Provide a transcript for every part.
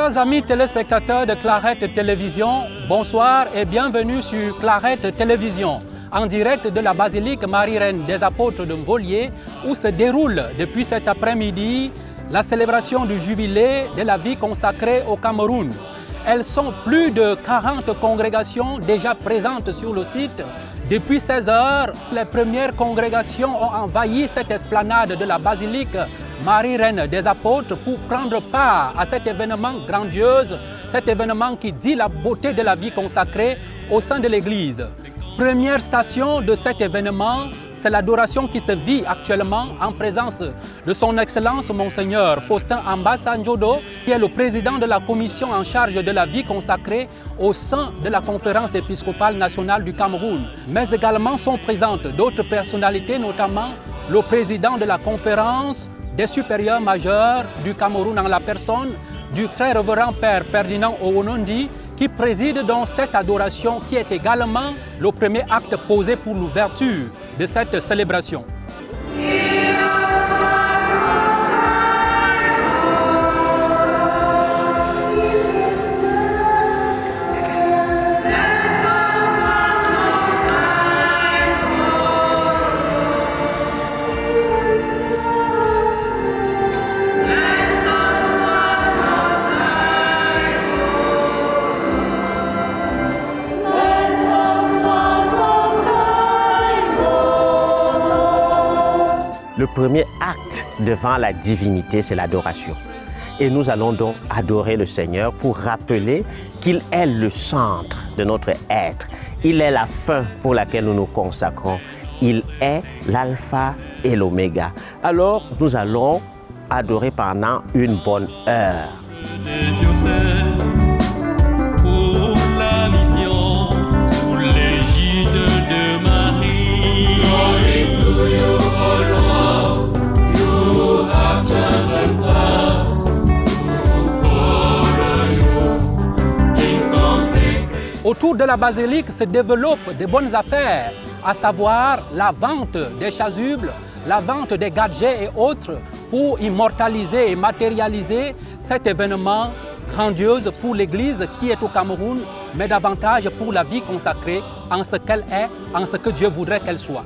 Chers amis téléspectateurs de Clarette Télévision, bonsoir et bienvenue sur Clarette Télévision, en direct de la basilique Marie-Reine des Apôtres de Mvolié, où se déroule depuis cet après-midi la célébration du jubilé de la vie consacrée au Cameroun. Elles sont plus de 40 congrégations déjà présentes sur le site. Depuis 16 heures, les premières congrégations ont envahi cette esplanade de la basilique Marie-Reine des Apôtres pour prendre part à cet événement grandiose, cet événement qui dit la beauté de la vie consacrée au sein de l'Église. Première station de cet événement, c'est l'adoration qui se vit actuellement en présence de son Excellence Monseigneur Faustin Ambassa Njodo, qui est le président de la commission en charge de la vie consacrée au sein de la Conférence épiscopale nationale du Cameroun. Mais également sont présentes d'autres personnalités, notamment le président de la conférence des supérieurs majeurs du Cameroun en la personne du très révérend Père Ferdinand Owonondi, qui préside donc cette adoration qui est également le premier acte posé pour l'ouverture de cette célébration. Le premier acte devant la divinité, c'est l'adoration. Et nous allons donc adorer le Seigneur pour rappeler qu'il est le centre de notre être. Il est la fin pour laquelle nous nous consacrons. Il est l'alpha et l'oméga. Alors, nous allons adorer pendant une bonne heure. Pour la mission sous l'égide de Marie. Glory to you, O Lord, you have chosen us to follow you in consecration. Autour de la basilique se développent de bonnes affaires, à savoir la vente des chasubles, la vente des gadgets et autres pour immortaliser et matérialiser cet événement grandiose pour l'Église qui est au Cameroun, mais davantage pour la vie consacrée en ce qu'elle est, en ce que Dieu voudrait qu'elle soit.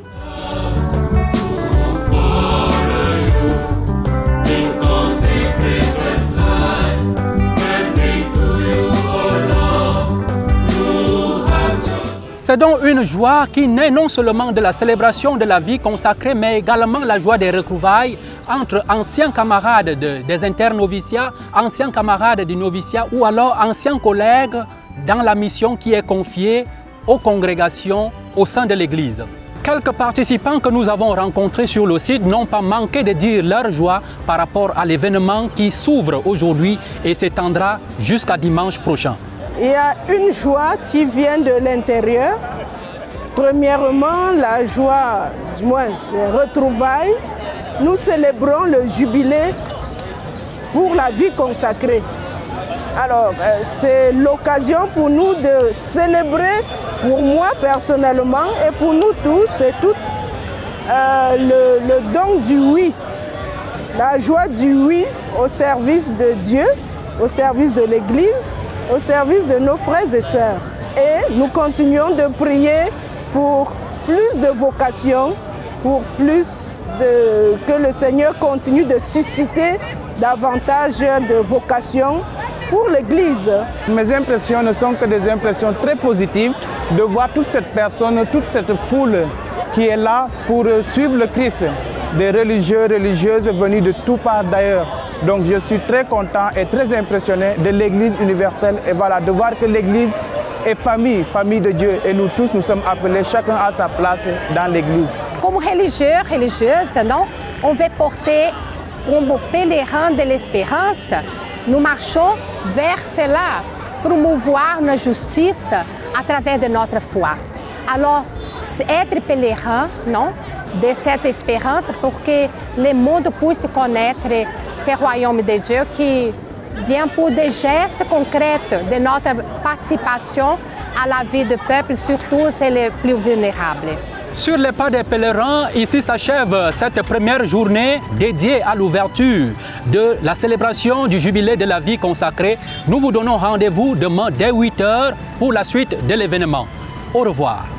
C'est donc une joie qui naît non seulement de la célébration de la vie consacrée, mais également la joie des retrouvailles entre anciens camarades des internoviciats, anciens camarades du noviciat ou alors anciens collègues dans la mission qui est confiée aux congrégations au sein de l'Église. Quelques participants que nous avons rencontrés sur le site n'ont pas manqué de dire leur joie par rapport à l'événement qui s'ouvre aujourd'hui et s'étendra jusqu'à dimanche prochain. Il y a une joie qui vient de l'intérieur. Premièrement, la joie, du moins des retrouvailles. Nous célébrons le jubilé pour la vie consacrée. Alors, c'est l'occasion pour nous de célébrer, pour moi personnellement et pour nous tous et toutes, le don du oui. La joie du oui au service de Dieu, au service de l'Église, au service de nos frères et sœurs. Et nous continuons de prier pour plus de vocations, pour que le Seigneur continue de susciter davantage de vocations pour l'Église. Mes impressions ne sont que des impressions très positives de voir toute cette personne, toute cette foule qui est là pour suivre le Christ. Des religieux, religieuses venus de tout part d'ailleurs. Donc je suis très content et très impressionné de l'Église universelle et voilà, de voir que l'Église est famille, famille de Dieu et nous tous nous sommes appelés chacun à sa place dans l'Église. Comme religieux, religieuse, non, on veut porter comme pèlerins de l'espérance. Nous marchons vers cela, promouvoir la justice à travers de notre foi. Alors, être pèlerin, non, de cette espérance pour que le monde puisse connaître ce royaume de Dieu qui vient pour des gestes concrets de notre participation à la vie du peuple, surtout c'est les plus vulnérables. Sur les pas des pèlerins, ici s'achève cette première journée dédiée à l'ouverture de la célébration du jubilé de la vie consacrée. Nous vous donnons rendez-vous demain dès 8 h pour la suite de l'événement. Au revoir.